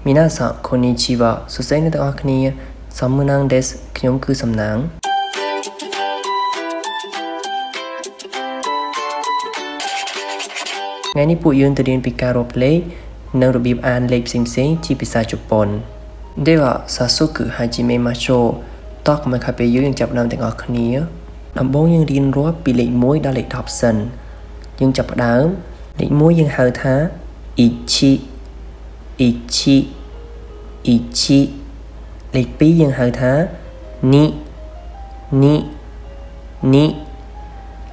皆さんこんにちはสุดท้ายในตอนนี้ซัมมุนังเดสខ្ញុំគឺសំណាងថ្ងៃនេះពួកយើងទៅរៀនពីការរាប់លេខនិងរបៀបអានលេខផ្សេងៗជាភាសាជប៉ុនでは早速始めましょうតោះមកខាងពេលយើងចាប់ផ្ដើមទាំងអស់គ្នាដំបូងយើងរៀនរាប់ពីលេខ1ដល់លេខ10សិនយើងចាប់ផ្ដើមលេខ1យើងហៅថា1លេខ2យើងហៅថា2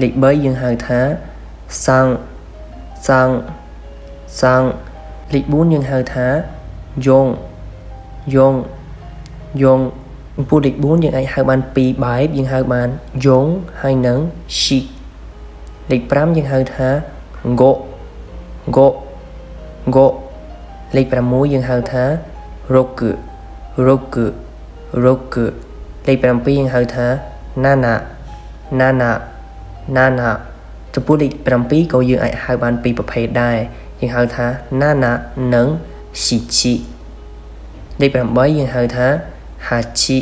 លេខ3យើងហៅថា3លេខ4យើងហៅថាយងពួកលេខ4យើងអាចហៅបាន2បែបយើងហៅបានយងហើយនិងស៊ីលេខ5យើងហៅថាងកលេខ6យើងហៅថារកលេខ7យើងហៅថាណាណាចំពោះលេខ7ក៏យើងអាចហៅបានពីរប្រភេទដែរយើងហៅថាណាណានិងស៊ីជីលេខ8យើងហៅថាហាជី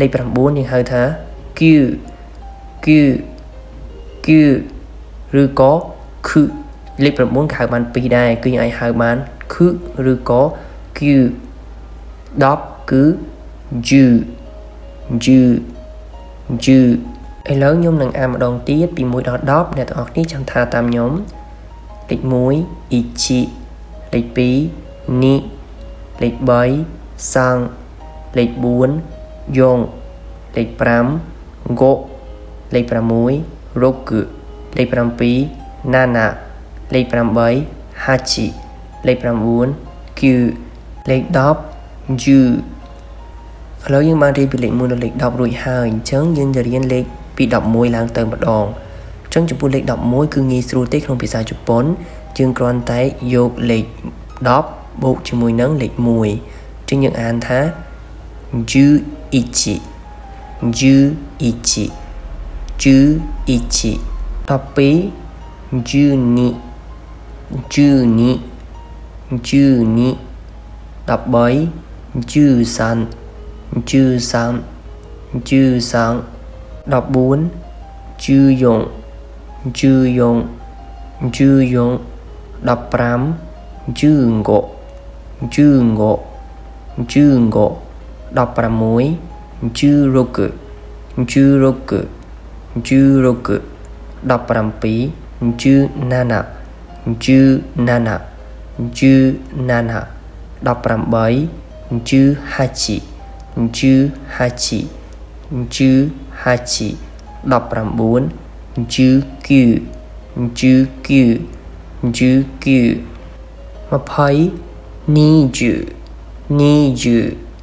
លេខ9យើងហៅថាគូឬក៏ខឺលេខ9គេហៅបានពីរដែរគឺយើងអាចហៅបានខឺឬក៏គូ10គឺជឺឥឡូវខ្ញុំនឹងអានម្ដងទៀតពី1ដល់10អ្នកទាំងអស់គ្នាចាំថាតាមខ្ញុំលេខ1អ៊ីជីលេខ2នីលេខ3សាំងលេខ4យងលេខ5កលេខ6រកលេខ7ណាណាលេខ8ហាជីលេខ9គូលេខ10ជឺឥឡូវយើងបានរៀនពីលេខ1ដល់លេខ10រួចហើយអញ្ចឹងយើងจะរៀនលេខពី11ឡើងទៅម្ដងអញ្ចឹងចំពោះលេខ11គឺងាយស្រួលទេក្នុងភាសាជប៉ុនយើងគ្រាន់តែយកលេខ10បូកជាមួយនឹងលេខ1អញ្ចឹងយើងអានថា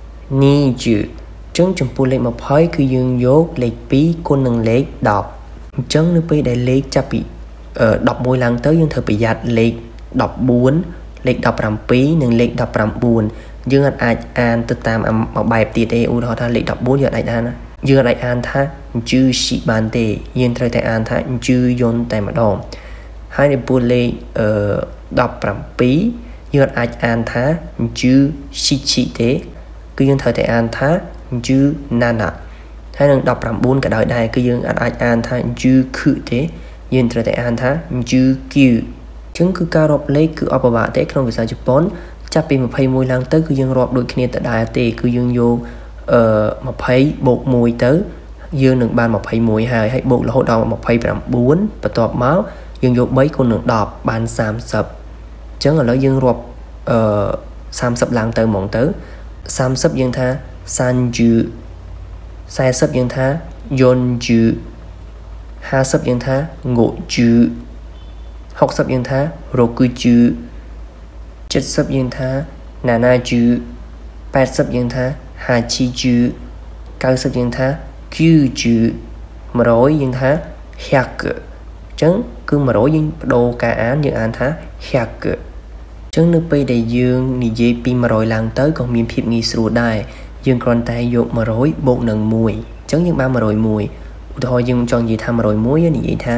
11 ចឹងចំពោះលេខ20គឺយើងយកលេខ2គុណនឹងលេខ10អញ្ចឹងនៅពេលដែលលេខចាប់ពី11ឡើងទៅយើងត្រូវប្រយ័ត្នលេខ14លេខ17និងលេខ19យើងអាចអានទៅតាមមួយបែបទៀតទេឧទាហរណ៍ថាលេខ14យើងអាចអានថាជឺស៊ីបានទេយើងត្រូវតែអានថាជឺយន់តែម្ដងហើយនៅពោះលេខ17យើងអាចអានថាជឺស៊ីជីទេគឺយើងត្រូវតែអានថាជឺណាណាហើយនឹង19ក៏ដោយដែរគឺយើងអាចអានថាជឺខឺទេយើងត្រូវតែអានថាជឺគីអញ្ចឹងគឺការរាប់លេខគឺអត់ពិបាកទេក្នុងភាសាជប៉ុនចាប់ពី21ឡើងទៅគឺយើងរាប់ដូចគ្នាដដែលទេគឺយើងយក20បូក1ទៅយើងនឹងបាន21ហើយបូករហូតដល់29បន្ទាប់មកយើងយក3គុណនឹង10បាន30អញ្ចឹងឥឡូវយើងរាប់30ឡើងទៅហ្មងទៅ30យើងថា30 40យើងថា40 50យើងថា50 60យើងថា60 70យើងថា70 80យើងថា80 90យើងថា90 100យើងថា100អញ្ចឹងគឺ100យើងបដូរការអានយើងអានថា100អញ្ចឹងនៅពេលដែលយើងនិយាយពី100ឡើងទៅក៏មានភាពងាយស្រួលដែរយើងគ្រាន់តែយក100បូកនឹង1អញ្ចឹងយើងបាន101ឧទាហរណ៍យើងចង់និយាយថា101យើងនិយាយថា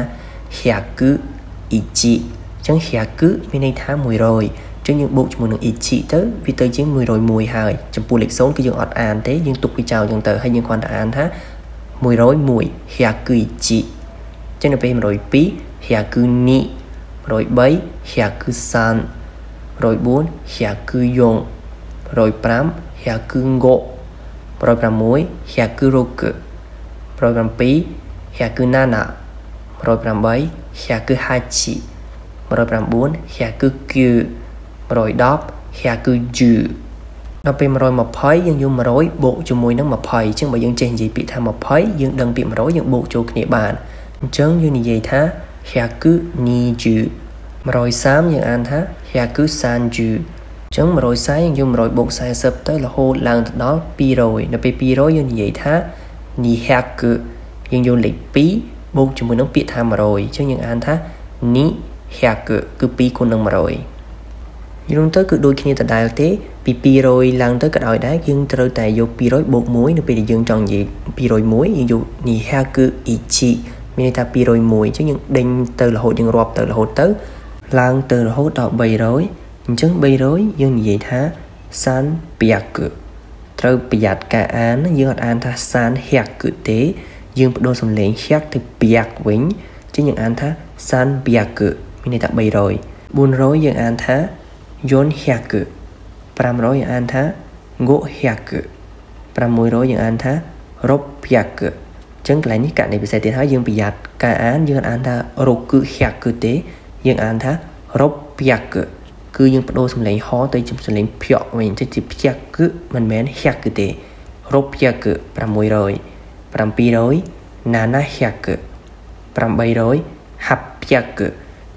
101 chẳng hẹt cứ bên đây thá mùi rồi chứ những bộ một ít chị tới vì tới chứ mùi rồi mùi hài trong bộ lịch số cái dương ọt an thế nhưng tục bị chào chẳng tờ hay những quan đã an thá mùi rối mùi hẹt cứ chị chẳng là bên rồi bí hẹt cứ nị rồi bấy hẹt cứ san rồi 4 hẹt cứ dùng rồi 5 hẹt cứ ngộ rồi 6 hẹt cứ rô cự rồi 7 hẹt cứ nana rồi 8 hẹt cứ hai chị rồi 9 hẹt cứ kêu rồi 10 hẹt cứ dư nó bên rồi một phái nhưng dùng mà rối bộ cho mùi nó mà phái chứ mà dân trên gì bị tham một phái nhưng đừng bị mà rối những bộ cho địa bàn chớn như vậy thá hẹt cứ ni dư mà rồi sám những an thá hẹt cứ san dư chớn mà rồi sáng nhưng dùng mà rồi bộ sai sập tới là hô làng đó pi rồi nó bị pi rối như vậy thá ni hẹt cứ nhưng dùng lịch pí bộ cho mùi nó bị tham mà rồi chứ những an thá ni hẹt cứ pi con nâng mà rồi nhưng tới cứ đôi khi ta đại thế pi rồi lần tới cái đòi đá nhưng tới tại vô pi rồi bột muối nó bị dương tròn gì pi rồi muối nhưng dù ni ha cứ ichi mình ta pi rồi muối chứ những đinh từ là hội những rọp từ là hội tới lần từ là hội đỏ bầy rối chứng bầy rối nhưng vậy thá san biạc cự tới biạc cả án dương an tha san hẹt cự tế dương đôi sầm lên khác từ biạc vĩnh chứ những an tha san biạc cự mình ta bầy rồi buôn rối dương an tha yon hẹt cự 500 yang an tha ngộ hẹt cự 600 yang an tha rop hẹt cự chứng lại ní cả này bị sai tiền hỏi dương bị giặt cả án dương an tha rop cự hẹt cự tế dương an tha rop hẹt cự cứ dương bắt đầu xâm lấy khó tới chấm xâm lấy phiọ mình sẽ chụp hẹt cự mình mến hẹt cự tế rop hẹt cự 600 700 nana hẹt cự 800 hap hẹt cự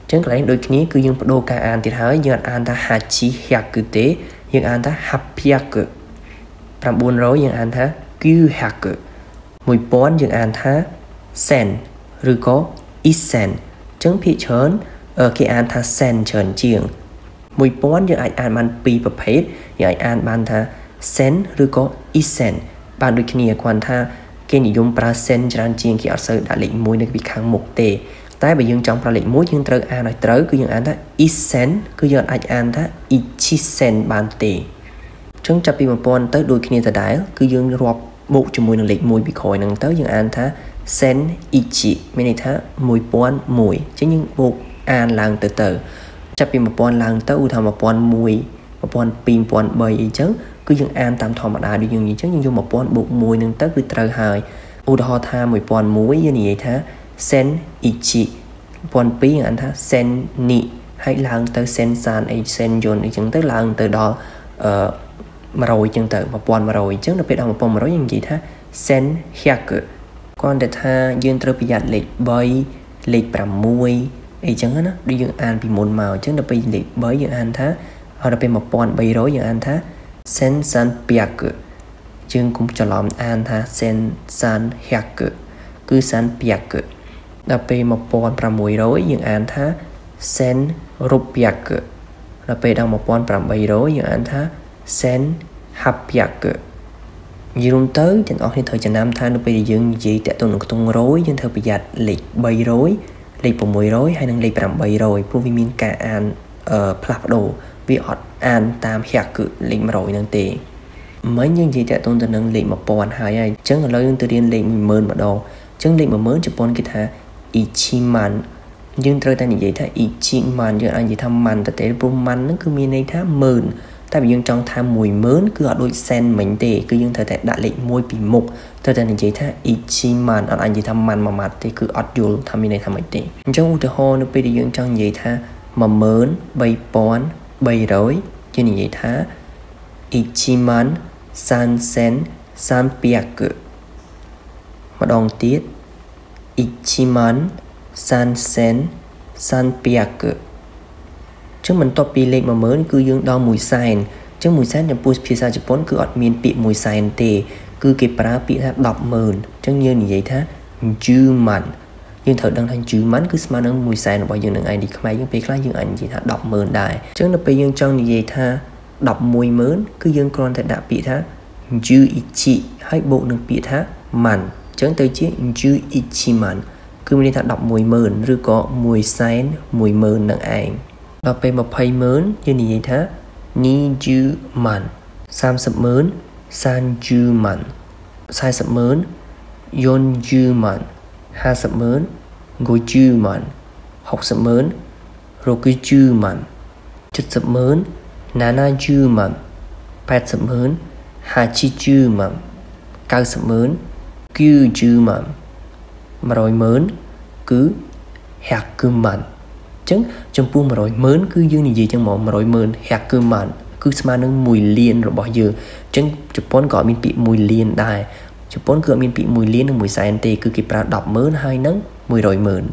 chứng lại đôi khi cứ dương bắt đầu cả án thì hỏi dương an tha hachi hẹt cự tế dương an tha hapia cự 900 dương an tha kyu hẹt cự 1000 dương an tha sen rồi có isen chứng thị chớn ở cái an tha sen chớn chieng 1000 dương an ban piประเภท dương an ban tha sen rồi có isen ban đôi khi quan tha cáiนิยม pra sen ច្រើនជាងគេអត់សូវដាក់លេខ1នៅពីខាងមុខទេតែបើយើងចង់ប្រើលេខ1យើងត្រូវអានឲ្យត្រូវគឺយើងអានថា isen គឺយើងអាចអានថា ichisen បានទេអញ្ចឹងចាប់ពី 1000 ទៅដូចគ្នាដដែលគឺយើងរាប់បូកជាមួយនឹងលេខ1ពីក្រោយហ្នឹងទៅយើងអានថា sen ichi មានន័យថា1001អញ្ចឹងយើងបូកអានឡើងទៅចាប់ពី 1000 ឡើងទៅឧទាហរណ៍ 1001 1002 1003អីចឹងគឺយើងអានតាមធម្មតាដូចយើងនិយាយចឹងយើងយក 1000 បូក 1 ហ្នឹងទៅគឺត្រូវហើយឧទាហរណ៍ថា 1001 យើងនិយាយថា sen ichi 1002 យើងអានថា sen ni ហើយឡើងទៅ sen san អី sen yon អីចឹងទៅឡើងទៅដល់100ចឹងទៅ 1100 អញ្ចឹងដល់ពេលដល់ 1100 យើងនិយាយថា sen hyak គាត់តែថាយើងត្រូវប្រយ័ត្នលេខ3លេខ6អីចឹងណាដូចយើងអានពីមុនមកអញ្ចឹងដល់ពេលលេខ3យើងអានថាហើយដល់ពេល 1300 យើងអានថា sen san piak យើងកុំច្រឡំអានថា sen san hyak គឺ san piak ដល់ពេល 1600 យើងអានថា sen rupiak ដល់ពេលដល់ 1800 យើងអានថា sen hapiak និយាយរួមទៅទាំងអស់គ្នាត្រូវចំណាំថានៅពេលយើងនិយាយតាក់ទងនឹងខ្ទង់រយយើងត្រូវប្រយ័ត្នលេខ300លេខ600ហើយនិងលេខ800ព្រោះវាមានការអានផ្លាស់ប្ដូរវាអត់អានតាមហែកគឺលេខ100ហ្នឹងទេមិញយើងនិយាយតាក់ទងទៅនឹងលេខ1000ហើយអញ្ចឹងឥឡូវយើងទៅរៀនលេខ10000ម្ដងអញ្ចឹងលេខ10000ជប៉ុនគេថា ichiman យើងត្រូវតែនិយាយថា ichiman យើងអាចនិយាយថា man ទៅទេព្រោះ man ហ្នឹងគឺមានន័យថា10000តែបើយើងចង់ថា10000គឺអត់ដូច sen មិញទេគឺយើងត្រូវតែដាក់លេខ1ពីមុខត្រូវតែនិយាយថា ichiman អត់អាចនិយាយថា man មួយម៉ាត់ទេគឺអត់យល់ថាមានន័យថាម៉េចទេអញ្ចឹងឧទាហរណ៍នៅពេលដែលយើងចង់និយាយថា 13300 យើងនិយាយថា ichiman sansen sanpiak ម្ដងទៀត ichiman sansen sanpiak ចឹងបន្ទាប់ពីលេខ 10000 គឺយើងដល់1សែនចឹង1សែនចំពោះភាសាជប៉ុនគឺអត់មានពាក្យ1សែនទេគឺគេប្រើពាក្យថា 100,000 ចឹងយើងនិយាយថា 10,000 យើងត្រូវដឹងថា 10,000 គឺស្មើនឹង1សែនរបស់យើងនឹងឯងទីខ្មែរយើងពេលខ្លះយើងអាចនិយាយថា 10,000 ដែរចឹងដល់ពេលយើងចង់និយាយថា 110,000 គឺយើងគ្រាន់តែដាក់ពាក្យថា juichi ហើយបូកនឹងពាក្យថា man ចឹងទៅជា juichiman គឺមានន័យថា 110,000 ឬក៏1សែន 10000 នឹងឯង ដល់ពេល20ម៉ឺនយើងនិយាយថា 20ម៉ាន់ 30ម៉ឺន 30ម៉ាន់ 40ម៉ឺន 40ម៉ាន់ 50ម៉ឺន 50ម៉ាន់ 60ម៉ឺន 60ម៉ាន់ 70ម៉ឺន 70ម៉ាន់ 80ម៉ឺន 80ម៉ាន់ 90ម៉ឺន 90ម៉ាន់ 100ម៉ឺន គឺ100ម៉ាន់ អញ្ចឹងចំពោះ100ម៉ឺនគឺយើងនិយាយចឹងមក100ម៉ឺន100ម៉ាន់គឺស្មើនឹង1លានរបស់យើងអញ្ចឹងជប៉ុនក៏អត់មានពាក្យ1លានដែរជប៉ុនគឺអត់មានពាក្យ1លាននិង1សែនទេគឺគេប្រើ10ម៉ឺនហើយនឹង100ម៉ឺន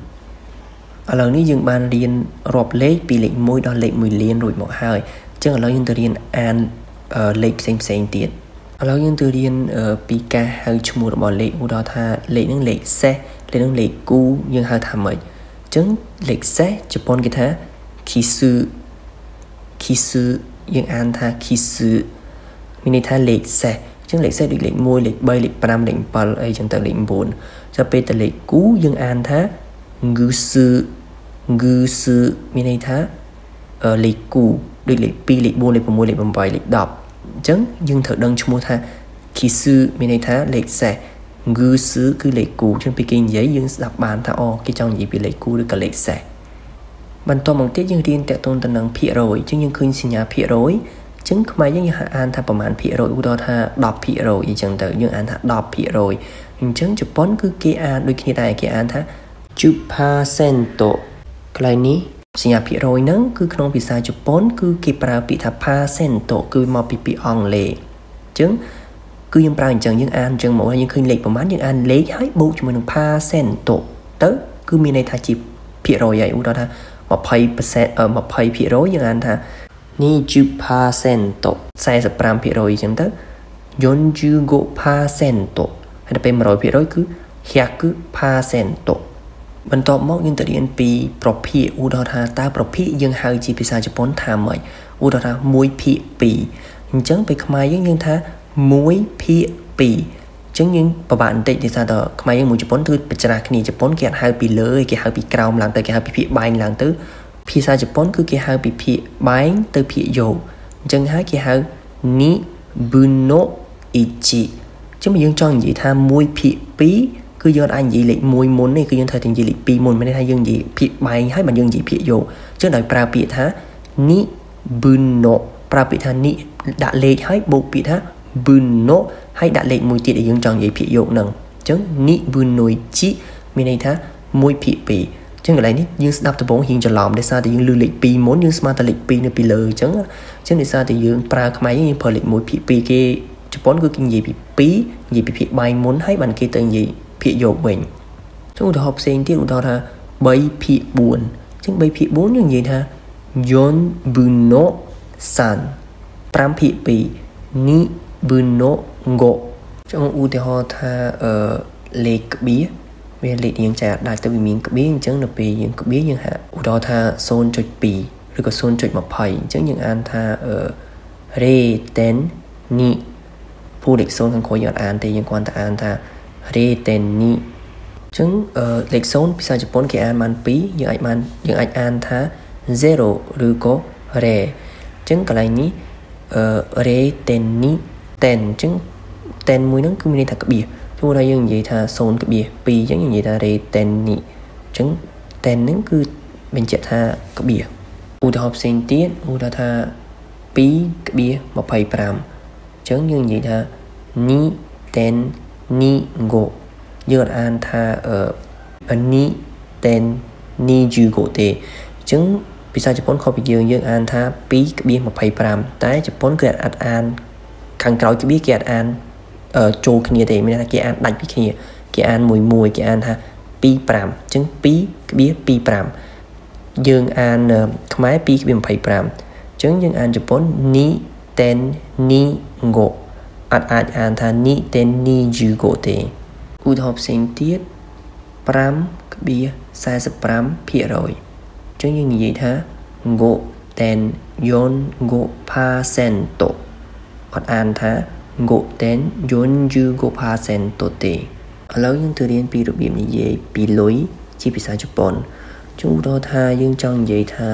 ឥឡូវនេះយើងបានរៀនរាប់លេខពីលេខ1ដល់លេខ1លានរួចមកហើយអញ្ចឹងឥឡូវយើងទៅរៀនអានលេខផ្សេងទៀតឥឡូវយើងទៅរៀនពីការហៅឈ្មោះរបស់លេខឧទាហរណ៍ថាលេខហ្នឹងលេខសេសលេខហ្នឹងលេខគូយើងហៅថាម៉េចអញ្ចឹងលេខសេសជប៉ុនគេថាគីស៊ឺយើងអានថាគីស៊ឺមានន័យថាលេខសេសអញ្ចឹងលេខសេសដូចលេខ1លេខ3លេខ5លេខ7អីចឹងទៅលេខ9ចាប់ពេលទៅលេខគូយើងអានថាងឺស៊ឺមានន័យថាលេខគូដូចលេខ2លេខ4លេខ6លេខ8លេខ10អញ្ចឹងយើងត្រូវដឹងឈ្មោះថាគីស៊ឺមានន័យថាលេខសេសងឺស៊ឺគឺលេខគូចឹងពេលគេនិយាយយើងស្ដាប់បានថាអូគេចង់និយាយពីលេខគូឬក៏លេខសេសបន្ទាប់មកទៀតយើងរៀនតាក់ទងទៅនឹងភាគរយអញ្ចឹងយើងឃើញសញ្ញាភាគរយអញ្ចឹងខ្មែរយើងអានថាប្រមាណភាគរយឧទាហរណ៍ថា 10% អញ្ចឹងទៅយើងអានថា 10% អញ្ចឹងជប៉ុនគឺគេអានដូចគ្នាដែរគេអានថា 10% កន្លែងនេះសញ្ញាភាគរយហ្នឹងគឺក្នុងភាសាជប៉ុនគឺគេប្រើពាក្យថា percent គឺមកពីពាក្យអង់គ្លេសអញ្ចឹងគឺយើងប្រើអញ្ចឹងយើងអានអញ្ចឹងមកហើយយើងឃើញលេខប្រមាណយើងអានលេខហើយបូកជាមួយនឹង percent ទៅគឺមានន័យថាជាភាគរយហើយឧទាហរណ៍ថា 20% យើងអានថា 20% 45% អញ្ចឹងទៅ45% ហើយដល់ពេល 100%គឺ 100% បន្ទាប់មកយើងទៅរៀនពីប្រភាគឧទាហរណ៍ថាតើប្រភាគយើងហៅជាភាសាជប៉ុនថាម៉េចឧទាហរណ៍ថា1ភាគ2អញ្ចឹងពេលខ្មែរយើងថា1ភាគ2អញ្ចឹងយើងពិបាកបន្តិចដោយសារតែខ្មែរយើងមួយជប៉ុនគឺបច្ច្រាស់គ្នាជប៉ុនគេអត់ហៅពីលើគេហៅពីក្រោមឡើងទៅគេហៅពីភាគបែងឡើងទៅភាសាជប៉ុនគឺគេហៅពីភាគបែងទៅភាគយកអញ្ចឹងហើយគេហៅ ni bunno ichi អញ្ចឹងយើងចង់និយាយថា1ភាគ2គឺយើងអាចនិយាយលេខ1មុននេះគឺយើងត្រូវតែនិយាយលេខ2មុនមានន័យថាយើងនិយាយភាគបែងហើយមិនយើងនិយាយភាគយកអញ្ចឹងដោយប្រើពាក្យថា ni bunno ប្រើពាក្យថា ni ដាក់លេខហើយបូកពាក្យថា bunno ហើយដាក់លេខមួយទៀតដែលយើងចង់និយាយភាគយកហ្នឹងអញ្ចឹង ni bunno ichi មានន័យថា1ភាគ2អញ្ចឹងកន្លែងនេះយើងស្ដាប់ដំបូងរៀងច្រឡំដោយសារតែយើងឮលេខ2មុនយើងស្មានតែលេខ2នៅពីលើអញ្ចឹងដោយសារតែយើងប្រើខ្មែរយើងប្រើលេខ1ភាគ2គេជប៉ុនគឺគេនិយាយពី2និយាយពីភាគបែងមុនហើយបានគេទៅនិយាយភាគយកវិញចុះឧទាហរណ៍ផ្សេងទៀតឧទាហរណ៍ថា3ភាគ4អញ្ចឹង3ភាគ4យើងនិយាយថា yon bunno san 5ភាគ2 ni bunno go ចុះឧទាហរណ៍ថាលេខក្បៀសវាលេខរៀងចាដាច់ទៅវាមានក្បៀសអញ្ចឹងនៅពេលយើងក្បៀសយើងហាក់ឧទាហរណ៍ថា 0.2 ឬក៏ 0.20 អញ្ចឹងយើងអានថា reten ni ពូលេខ0ខាងក្រោយយើងអត់អានទេយើងគ្រាន់តែអានថា reten ni អញ្ចឹងលេខ0ភាសាជប៉ុនគេអានបាន2យើងអាចអានថា0ឬក៏ re អញ្ចឹងកន្លែងនេះreten ni ten អញ្ចឹង ten មួយហ្នឹងគឺមានន័យថាក្បៀសព្រោះថាយើងនិយាយថា0.2អញ្ចឹងយើងនិយាយថា reten ni អញ្ចឹង ten ហ្នឹងគឺបញ្ជាក់ថាក្បៀសឧទាហរណ៍ផ្សេងទៀតឧទាហរណ៍ថា2.25 អញ្ចឹងយើងនិយាយថា ni ten ni go យើងអានថាni ten ni jugo ទេអញ្ចឹងភាសាជប៉ុនខុសពីយើងអានថា 2.25 តែជប៉ុនគឺអត់អានខាងក្រោយក្បៀសគេអត់អានចូលគ្នាទេមានន័យថាគេអានដាច់ពីគ្នាគេអានមួយគេអានថា 25 អញ្ចឹង 2.25 យើងអានខ្មែរ 2.25 អញ្ចឹងយើងអានជប៉ុន ni ten ni go អត់អាចអានថា ni ten ni jugo ទេឧទាហរណ៍ផ្សេងទៀត 5.45% អញ្ចឹងយើងនិយាយថា go ten yon go percent អត់អានថា go ten yon jugo percent ទេឥឡូវយើងទៅរៀនពីរបៀបនិយាយពីលុយជាភាសាជប៉ុនជួនឧទាហរណ៍ថាយើងចង់និយាយថា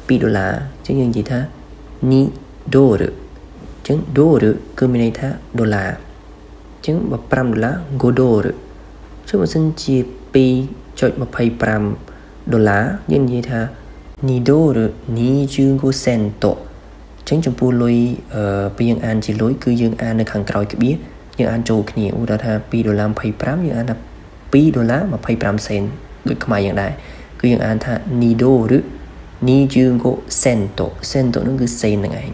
$2ចឹងយើងនិយាយថា2 $ចឹង$គឺមានន័យថាដុល្លារចឹងបើ$5 $5ចុះបើសិនជា$2.25យើងនិយាយថា$2.25សេនតចឹងចំពោះលុយពេលយើងអានជាលុយគឺយើងអាននៅខាងក្រោយក្បៀសយើងអានចូលគ្នាឧទាហរណ៍ថា$2.25យើងអានថា$2.25សេនដូចខ្មែរយ៉ាងដែរគឺយើងអានថា$2.25សេនតសេនតនោះគឺសេនហ្នឹងឯង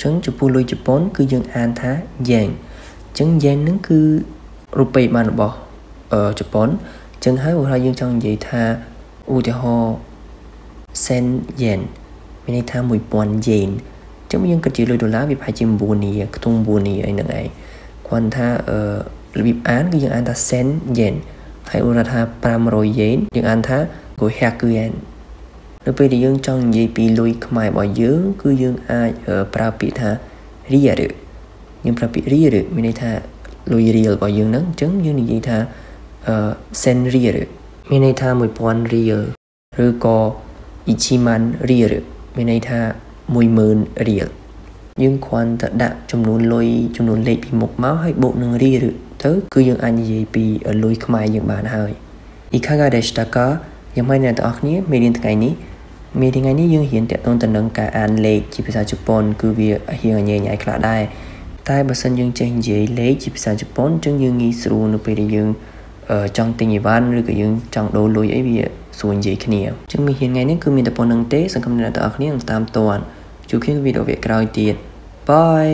ចឹងចំពោះលុយជប៉ុនគឺយើងអានថា yen ចឹង yen ហ្នឹងគឺរូបិយប័ណ្ណរបស់ជប៉ុនចឹងហើយបើយើងចង់និយាយថាឧទាហរណ៍ sen yen មានន័យថា1000 yen ចឹងយើងគិតជាលុយដុល្លារវាប្រហែលជា9នាខ្ទង់9នាអីហ្នឹងឯងគាត់ថារបៀបអានគឺយើងអានថា sen yen ហើយឧទាហរណ៍ថា500 yen យើងអានថា500 yen នៅពេលដែលយើងចង់និយាយពីលុយខ្មែររបស់យើងគឺយើងអាចប្រើពាក្យថា riel យើងប្រើពាក្យ riel មានន័យថាលុយរៀលរបស់យើងហ្នឹងអញ្ចឹងយើងនិយាយថា sen riel មានន័យថា1000 riel ឬក៏1万riel មានន័យថា10000 riel យើងគ្រាន់តែដាក់ចំនួនលុយចំនួនលេខពីមុខមកហើយបូកនឹង riel ទៅគឺយើងអាចនិយាយពីលុយខ្មែរយើងបានហើយいかがでしたかយ៉ាងម៉េចអ្នកទាំងអស់គ្នាមេរៀនថ្ងៃនេះយើងរៀនតាក់ទងទៅនឹងការអានលេខជាភាសាជប៉ុនគឺវារៀងញ៉ៃញ៉ៃខ្លះដែរតែបើសិនយើងចេះនិយាយលេខជាភាសាជប៉ុនអញ្ចឹងយើងងាយស្រួលនៅពេលដែលយើងចង់ទិញអីវ៉ាន់ឬក៏យើងចង់ដូរលុយអីវាស្រួលនិយាយគ្នាអញ្ចឹងមេរៀនថ្ងៃនេះគឺមានតែប៉ុណ្្នឹងទេសង្ឃឹមអ្នកទាំងអស់គ្នានឹងតាមទាន់ជួបគ្នាវីដេអូក្រោយទៀតបាយ